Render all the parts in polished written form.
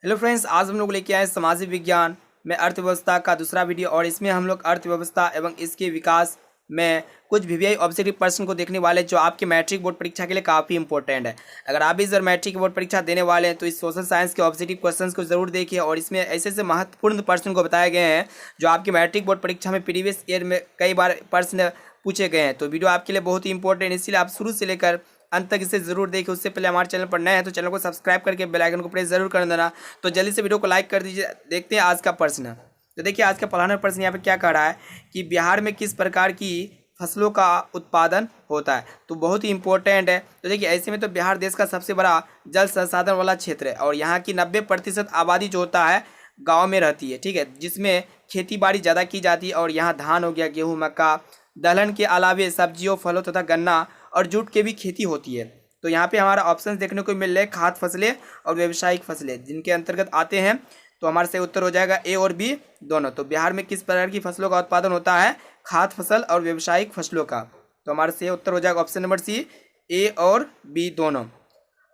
Hello friends, आज हम लोग लेके आए सामाजिक विज्ञान में अर्थव्यवस्था का दूसरा वीडियो। और इसमें हम लोग अर्थव्यवस्था एवं इसके विकास में कुछ वीवीआई ऑब्जेक्टिव प्रश्न को देखने वाले जो आपके मैट्रिक बोर्ड परीक्षा के लिए काफ़ी इंपॉर्टेंट है। अगर आप भी सर मैट्रिक बोर्ड परीक्षा देने वाले हैं तो इस सोशल साइंस के ऑब्जेक्टिव क्वेश्चंस को जरूर देखिए। और इसमें ऐसे ऐसे महत्वपूर्ण प्रश्न को बताए गए हैं जो आपके मैट्रिक बोर्ड परीक्षा में प्रीवियस ईयर में कई बार प्रश्न पूछे गए हैं। तो वीडियो आपके लिए बहुत ही इंपॉर्टेंट है, इसलिए आप शुरू से लेकर अंत तक इसे जरूर देखिए। उससे पहले हमारे चैनल पर नए हैं तो चैनल को सब्सक्राइब करके बेल आइकन को प्रेस जरूर कर देना। तो जल्दी से वीडियो को लाइक कर दीजिए। देखते हैं आज का प्रश्न। तो देखिए आज का पहला प्रश्न यहाँ पे क्या कह रहा है कि बिहार में किस प्रकार की फसलों का उत्पादन होता है। तो बहुत ही इंपॉर्टेंट है। तो देखिए ऐसे में तो बिहार देश का सबसे बड़ा जल संसाधन वाला क्षेत्र है और यहाँ की 90% आबादी जो होता है गाँव में रहती है, ठीक है, जिसमें खेती बाड़ी ज़्यादा की जाती है। और यहाँ धान हो गया, गेहूँ, मक्का, दलहन के अलावे सब्जियों, फलों तथा गन्ना और जूट की भी खेती होती है। तो यहाँ पे हमारा ऑप्शन देखने को मिल रहे हैं खाद्य फसलें और व्यावसायिक फसलें, जिनके अंतर्गत आते हैं। तो हमारे से उत्तर हो जाएगा ए और बी दोनों। तो बिहार में किस प्रकार की फसलों का उत्पादन होता है? खाद्य फसल और व्यावसायिक फसलों का। तो हमारे से उत्तर हो जाएगा ऑप्शन नंबर सी, ए और बी दोनों।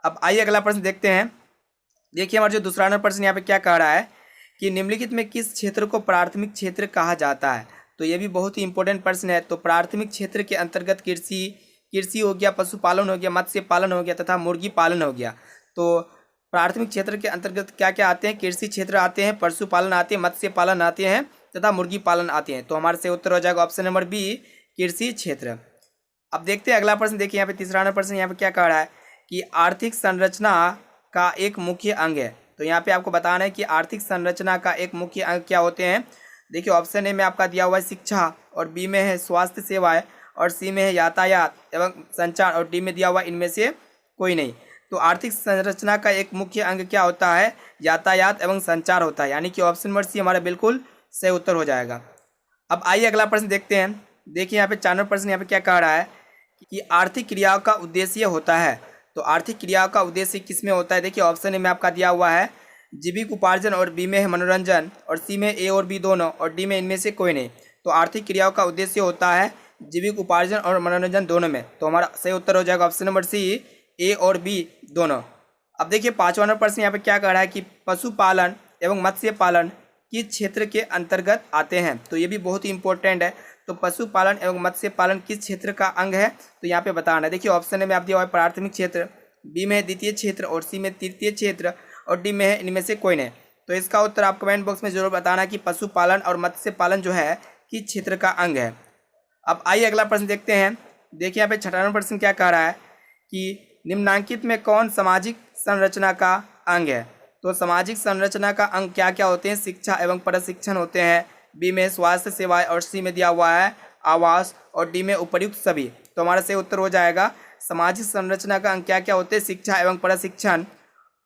अब आइए अगला प्रश्न देखते हैं। देखिए हमारा जो दूसरा नंबर प्रश्न यहाँ पे क्या कह रहा है कि निम्नलिखित में किस क्षेत्र को प्राथमिक क्षेत्र कहा जाता है। तो ये भी बहुत ही इंपॉर्टेंट प्रश्न है। तो प्राथमिक क्षेत्र के अंतर्गत कृषि हो गया, पशुपालन हो गया, मत्स्य पालन हो गया तथा मुर्गी पालन हो गया। तो प्राथमिक क्षेत्र के अंतर्गत क्या क्या आते हैं? कृषि क्षेत्र आते हैं, पशुपालन आते हैं, मत्स्य पालन आते हैं तथा मुर्गी पालन आते हैं। तो हमारे से उत्तर हो जाएगा ऑप्शन नंबर बी, कृषि क्षेत्र। अब देखते हैं अगला प्रश्न। देखिए यहाँ पे तीसरा नंबर प्रश्न यहाँ पे क्या कह रहा है कि आर्थिक संरचना का एक मुख्य अंग है। तो यहाँ पे आपको बताना है कि आर्थिक संरचना का एक मुख्य अंग क्या होते हैं। देखिए ऑप्शन ए में आपका दिया हुआ है शिक्षा, और बी में है स्वास्थ्य सेवाएं, और सी में है यातायात एवं संचार, और डी में दिया हुआ इनमें से कोई नहीं। तो आर्थिक संरचना का एक मुख्य अंग क्या होता है? यातायात एवं संचार होता है, यानी कि ऑप्शन नंबर सी हमारा बिल्कुल सही उत्तर हो जाएगा। अब आइए अगला प्रश्न देखते हैं। देखिए यहाँ पे 4 नंबर प्रश्न यहाँ पे क्या कह रहा है कि आर्थिक क्रियाओं का उद्देश्य होता है। तो आर्थिक क्रियाओं का उद्देश्य किसमें होता है? देखिए ऑप्शन ए में आपका दिया हुआ है जीविक उपार्जन, और बी में है मनोरंजन, और सी में ए और बी दोनों, और डी में इनमें से कोई नहीं। तो आर्थिक क्रियाओं का उद्देश्य होता है जीविक उपार्जन और मनोरंजन दोनों में। तो हमारा सही उत्तर हो जाएगा ऑप्शन नंबर सी, ए और बी दोनों। अब देखिए 5वां नंबर प्रश्न यहाँ पे क्या कह रहा है कि पशुपालन एवं मत्स्य पालन किस क्षेत्र के अंतर्गत आते हैं। तो ये भी बहुत ही इंपॉर्टेंट है। तो पशुपालन एवं मत्स्य पालन किस क्षेत्र का अंग है? तो यहाँ पे बताना है। देखिए ऑप्शन ए में आप दिया हुआ है प्राथमिक क्षेत्र, बी में है द्वितीय क्षेत्र, और सी में तृतीय क्षेत्र, और डी में है इनमें से कोई नहीं। तो इसका उत्तर आप कमेंट बॉक्स में जरूर बताना कि पशुपालन और मत्स्य पालन जो है किस क्षेत्र का अंग है। अब आइए अगला प्रश्न देखते हैं। देखिए यहाँ पे 6वां नंबर प्रश्न क्या कह रहा है कि निम्नलिखित में कौन सामाजिक संरचना का अंग है। तो सामाजिक संरचना का अंग क्या क्या होते हैं? शिक्षा एवं प्रशिक्षण होते हैं, बी में स्वास्थ्य सेवाएं, और सी में दिया हुआ है आवास, और डी में उपर्युक्त सभी। तो हमारा सही उत्तर हो जाएगा सामाजिक संरचना का अंग क्या क्या होते हैं? शिक्षा एवं प्रशिक्षण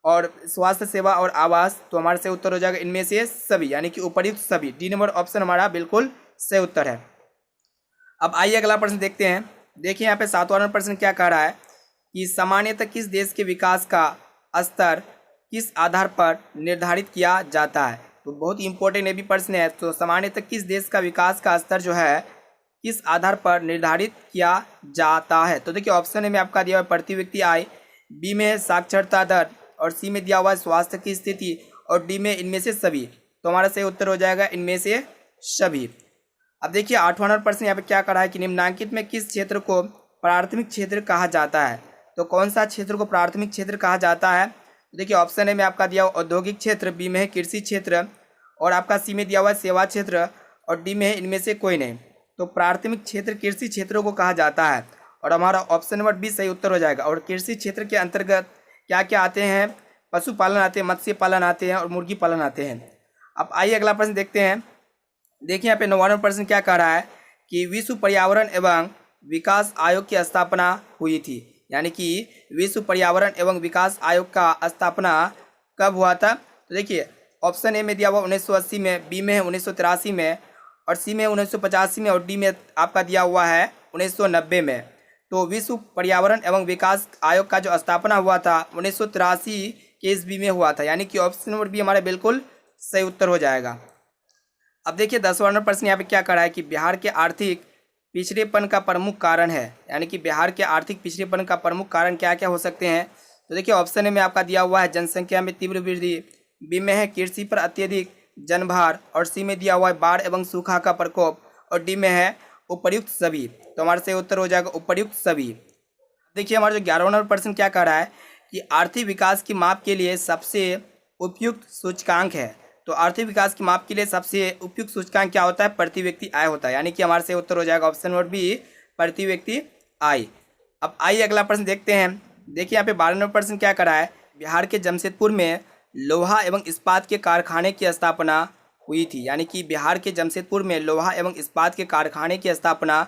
और स्वास्थ्य सेवा और आवास। तो हमारे से उत्तर हो जाएगा इनमें से सभी, यानी कि उपर्युक्त सभी। डी नंबर ऑप्शन हमारा बिल्कुल सही उत्तर है। अब आइए अगला प्रश्न देखते हैं। देखिए यहाँ पे 7वां नंबर प्रश्न क्या कह रहा है कि सामान्यतः किस देश के विकास का स्तर किस आधार पर निर्धारित किया जाता है। तो बहुत ही इंपॉर्टेंट ये भी प्रश्न है। तो सामान्यतः किस देश का विकास का स्तर जो है किस आधार पर निर्धारित किया जाता है। तो देखिए ऑप्शन ए में आपका दिया हुआ प्रति व्यक्ति आय, बी में है साक्षरता दर, और सी में दिया हुआ है स्वास्थ्य की स्थिति, और डी में इनमें से सभी। तो हमारा सही उत्तर हो जाएगा इनमें से सभी। अब देखिए 8वां नंबर प्रश्न यहाँ पे क्या करा है कि निम्नलिखित में किस क्षेत्र को प्राथमिक क्षेत्र कहा जाता है। तो कौन सा क्षेत्र को प्राथमिक क्षेत्र कहा जाता है? तो देखिए ऑप्शन ए में आपका दिया हुआ औद्योगिक क्षेत्र, बी में है कृषि क्षेत्र, और आपका सी में दिया हुआ है सेवा क्षेत्र, और डी में है इनमें से कोई नहीं। तो प्राथमिक क्षेत्र कृषि क्षेत्रों को कहा जाता है, और हमारा ऑप्शन नंबर बी सही उत्तर हो जाएगा। और कृषि क्षेत्र के अंतर्गत क्या क्या आते हैं? पशुपालन आते हैं, मत्स्य पालन आते हैं, और मुर्गी पालन आते हैं। अब आइए अगला प्रश्न देखते हैं। देखिए यहाँ पे 9वां प्रश्न क्या कह रहा है कि विश्व पर्यावरण एवं विकास आयोग की स्थापना हुई थी, यानी कि विश्व पर्यावरण एवं विकास आयोग का स्थापना कब हुआ था। तो देखिए ऑप्शन ए में दिया हुआ 1980 में, बी में है 1983 में, और सी में 1985 में, और डी में आपका दिया हुआ है 1990 में। तो विश्व पर्यावरण एवं विकास आयोग का जो स्थापना हुआ था 1983 के ईस्वी में हुआ था, यानी कि ऑप्शन नंबर बी हमारा बिल्कुल सही उत्तर हो जाएगा। अब देखिए 10वां नंबर प्रश्न यहाँ पे क्या करा है कि बिहार के आर्थिक पिछड़ेपन का प्रमुख कारण है, यानी कि बिहार के आर्थिक पिछड़ेपन का प्रमुख कारण क्या क्या हो सकते हैं। तो देखिए ऑप्शन ए में आपका दिया हुआ है जनसंख्या में तीव्र वृद्धि, बी में है कृषि पर अत्यधिक जनभार, और सी में दिया हुआ है बाढ़ एवं सूखा का प्रकोप, और डी में है उपर्युक्त सभी। तो हमारा सही उत्तर हो जाएगा उपर्युक्त सभी। देखिए हमारा जो 11वां नंबर प्रश्न क्या कह रहा है कि आर्थिक विकास की माप के लिए सबसे उपयुक्त सूचकांक है। तो आर्थिक विकास की माप के लिए सबसे उपयुक्त सूचकांक क्या होता है? प्रति व्यक्ति आय होता है, यानी कि हमारे सही उत्तर हो जाएगा ऑप्शन नंबर बी, प्रति व्यक्ति आय। अब आइए अगला प्रश्न देखते हैं। देखिए यहाँ पे 12 नंबर प्रश्न क्या करा है, बिहार के जमशेदपुर में लोहा एवं इस्पात के कारखाने की स्थापना हुई थी। यानी कि बिहार के जमशेदपुर में लोहा एवं इस्पात के कारखाने की स्थापना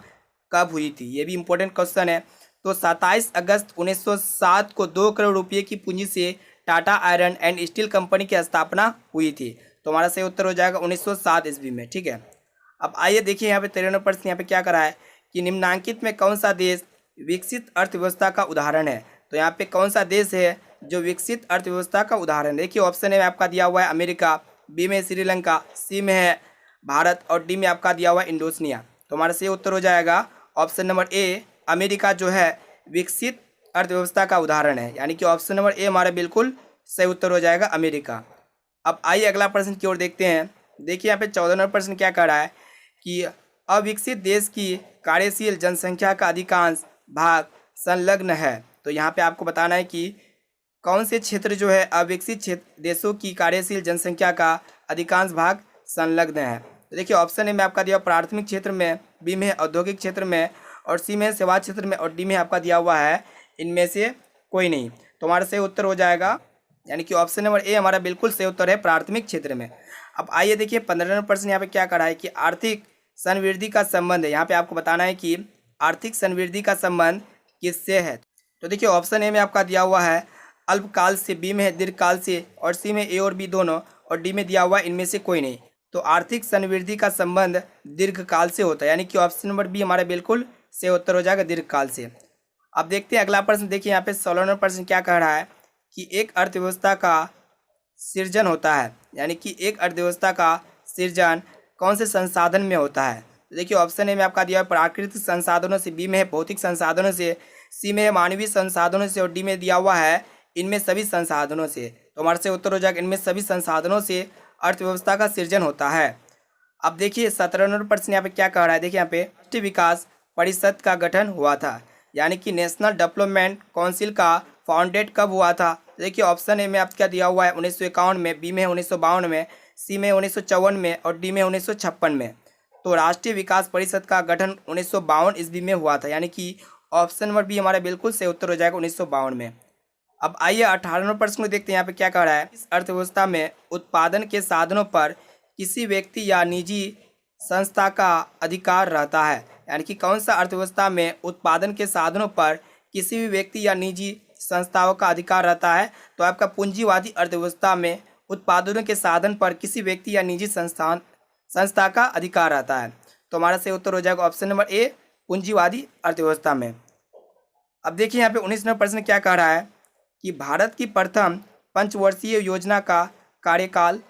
कब हुई थी? ये भी इंपॉर्टेंट क्वेश्चन है। तो 27 अगस्त 1907 को 2 करोड़ रुपये की पूंजी से Tata iron and steel company की स्थापना हुई थी। तो हमारा सही उत्तर हो जाएगा 1907 ईस्वी में। ठीक है, अब आइए देखिए यहाँ पे 13 नंबर प्रश्न यहाँ पे क्या करा है कि निम्नांकित में कौन सा देश विकसित अर्थव्यवस्था का उदाहरण है? तो यहाँ पे कौन सा देश है जो विकसित अर्थव्यवस्था का उदाहरण? देखिए ऑप्शन ए में आपका दिया हुआ है अमेरिका, बी में श्रीलंका, सी में है भारत, और डी में आपका दिया हुआ है इंडोनेशिया। तो हमारा सही उत्तर हो जाएगा ऑप्शन नंबर ए, अमेरिका जो है विकसित अर्थव्यवस्था का उदाहरण है। यानी कि ऑप्शन नंबर ए हमारा बिल्कुल सही उत्तर हो जाएगा अमेरिका। अब आइए अगला प्रश्न की ओर देखते हैं। देखिए यहाँ पे 14 नंबर प्रश्न क्या कह रहा है कि अविकसित देश की कार्यशील जनसंख्या का अधिकांश भाग संलग्न है। तो यहाँ पे आपको बताना है कि कौन से क्षेत्र जो है अविकसित क्षेत्र देशों की कार्यशील जनसंख्या का अधिकांश भाग संलग्न है। तो देखिए ऑप्शन ए में आपका दिया प्राथमिक क्षेत्र में, बी में औद्योगिक क्षेत्र में, और सी में सेवा क्षेत्र में, और डी में आपका दिया हुआ है इनमें से कोई नहीं। तो हमारा सही उत्तर हो जाएगा, यानी कि ऑप्शन नंबर ए हमारा बिल्कुल सही उत्तर है प्राथमिक क्षेत्र में। अब आइए देखिए 15 नंबर प्रश्न यहाँ पे क्या करा है कि आर्थिक संवृद्धि का संबंध है। यहाँ पे आपको बताना है कि आर्थिक संवृद्धि का संबंध किससे है। तो देखिए ऑप्शन ए में आपका दिया हुआ है अल्पकाल से, बी में है दीर्घकाल से, और सी में ए और बी दोनों, और डी में दिया हुआ इनमें से कोई नहीं। तो आर्थिक संवृद्धि का संबंध दीर्घकाल से होता है, यानी कि ऑप्शन नंबर बी हमारा बिल्कुल सही उत्तर हो जाएगा दीर्घकाल से। अब देखते हैं अगला प्रश्न। देखिए यहाँ पे 16 नंबर प्रश्न क्या कह रहा है कि एक अर्थव्यवस्था का सृजन होता है। यानी कि एक अर्थव्यवस्था का सृजन कौन से संसाधन में होता है? तो देखिए ऑप्शन ए में आपका दिया है प्राकृतिक संसाधनों से, बी में है भौतिक संसाधनों से, सी में है मानवीय संसाधनों से, और डी में दिया हुआ है इनमें सभी संसाधनों से। तो हमारे से उत्तर हो जाएगा इनमें सभी संसाधनों से अर्थव्यवस्था का सृजन होता है। अब देखिए 17 नंबर प्रश्न यहाँ पे क्या कह रहा है। देखिए यहाँ पे राष्ट्रीय विकास परिषद का गठन हुआ था, यानी कि नेशनल डेवलपमेंट काउंसिल का फाउंडेट कब हुआ था? देखिए ऑप्शन ए में आपका दिया हुआ है 1951 में, बी में 1952 में, सी में 1954 में, और डी में 1956 में। तो राष्ट्रीय विकास परिषद का गठन 1952 ईस्वी में हुआ था, यानी कि ऑप्शन नंबर बी हमारा बिल्कुल सही उत्तर हो जाएगा 1952 में। अब आइए 18 नंबर प्रश्न को देखते हैं। यहाँ पे क्या कह रहा है, इस अर्थव्यवस्था में उत्पादन के साधनों पर किसी व्यक्ति या निजी संस्था का अधिकार रहता है। यानी कि कौन सा अर्थव्यवस्था में उत्पादन के साधनों पर किसी भी व्यक्ति या निजी संस्थाओं का अधिकार रहता है? तो आपका पूंजीवादी अर्थव्यवस्था में उत्पादनों के साधन पर किसी व्यक्ति या निजी संस्था का अधिकार रहता है। तो हमारा सही उत्तर हो जाएगा ऑप्शन नंबर ए, पूंजीवादी अर्थव्यवस्था में। अब देखिए यहाँ पे 19 नंबर प्रश्न क्या कह रहा है कि भारत की प्रथम पंचवर्षीय योजना का कार्यकाल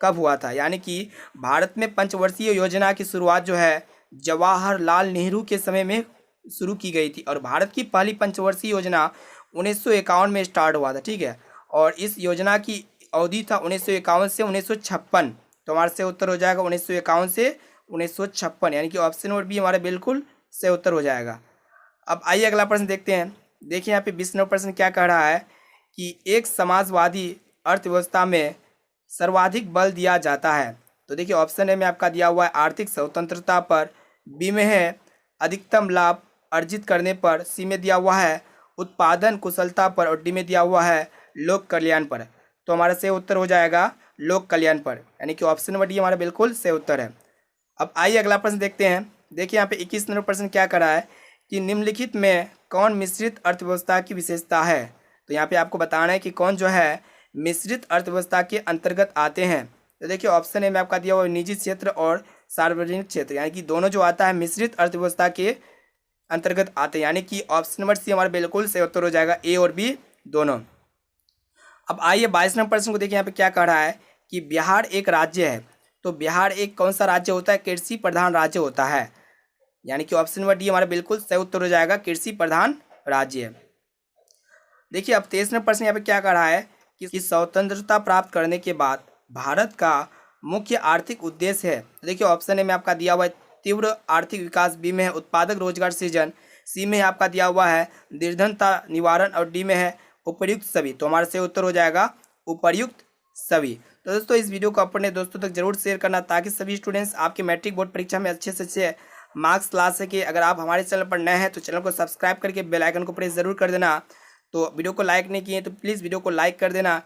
कब हुआ था? यानी कि भारत में पंचवर्षीय योजना की शुरुआत जो है जवाहरलाल नेहरू के समय में शुरू की गई थी, और भारत की पहली पंचवर्षीय योजना 1951 में स्टार्ट हुआ था। ठीक है, और इस योजना की अवधि था 1951 से 1956। तो हमारे से उत्तर हो जाएगा 1951 से 1956, यानी कि ऑप्शन नंबर बी हमारा बिल्कुल से उत्तर हो जाएगा। अब आइए अगला प्रश्न देखते हैं। देखिए यहाँ पे 20 नंबर प्रश्न क्या कह रहा है कि एक समाजवादी अर्थव्यवस्था में सर्वाधिक बल दिया जाता है। तो देखिए ऑप्शन ए में आपका दिया हुआ है आर्थिक स्वतंत्रता पर, बी में है अधिकतम लाभ अर्जित करने पर, सी में दिया हुआ है उत्पादन कुशलता पर, और डी में दिया हुआ है लोक कल्याण पर। तो हमारा सही उत्तर हो जाएगा लोक कल्याण पर, यानी कि ऑप्शन नंबर डी हमारा बिल्कुल सही उत्तर है। अब आइए अगला प्रश्न देखते हैं। देखिए यहाँ पे 21 नंबर प्रश्न क्या कर रहा है कि निम्नलिखित में कौन मिश्रित अर्थव्यवस्था की विशेषता है? तो यहाँ पे आपको बताना है कि कौन जो है मिश्रित अर्थव्यवस्था के अंतर्गत आते हैं। तो देखिए ऑप्शन ए में आपका दिया हुआ निजी क्षेत्र और सार्वजनिक क्षेत्र, यानी कि दोनों जो आता है मिश्रित अर्थव्यवस्था के अंतर्गत आते हैं, यानी कि ऑप्शन नंबर सी हमारा बिल्कुल सही उत्तर हो जाएगा, ए और बी दोनों। अब आइए 22 नंबर प्रश्न को देखिए यहाँ पे क्या कह रहा है कि बिहार एक राज्य है। तो बिहार एक कौन सा राज्य होता है? कृषि प्रधान राज्य होता है, यानी कि ऑप्शन नंबर डी हमारा बिल्कुल सही उत्तर हो जाएगा, कृषि प्रधान राज्य। देखिए अब 23 नंबर प्रश्न यहाँ पे क्या कह रहा है कि स्वतंत्रता प्राप्त करने के बाद भारत का मुख्य आर्थिक उद्देश्य है। देखिए ऑप्शन ए में आपका दिया हुआ है तीव्र आर्थिक विकास, बी में है उत्पादक रोजगार सृजन, सी में आपका दिया हुआ है निर्धनता निवारण और डी में है उपर्युक्त सभी। तो हमारा सही उत्तर हो जाएगा उपर्युक्त सभी। तो दोस्तों इस वीडियो को अपने दोस्तों तक जरूर शेयर करना ताकि सभी स्टूडेंट्स आपके मैट्रिक बोर्ड परीक्षा में अच्छे से अच्छे मार्क्स ला सके। अगर आप हमारे चैनल पर नए हैं तो चैनल को सब्सक्राइब करके बेल आइकन को प्रेस जरूर कर देना। तो वीडियो को लाइक नहीं किए तो प्लीज़ वीडियो को लाइक कर देना।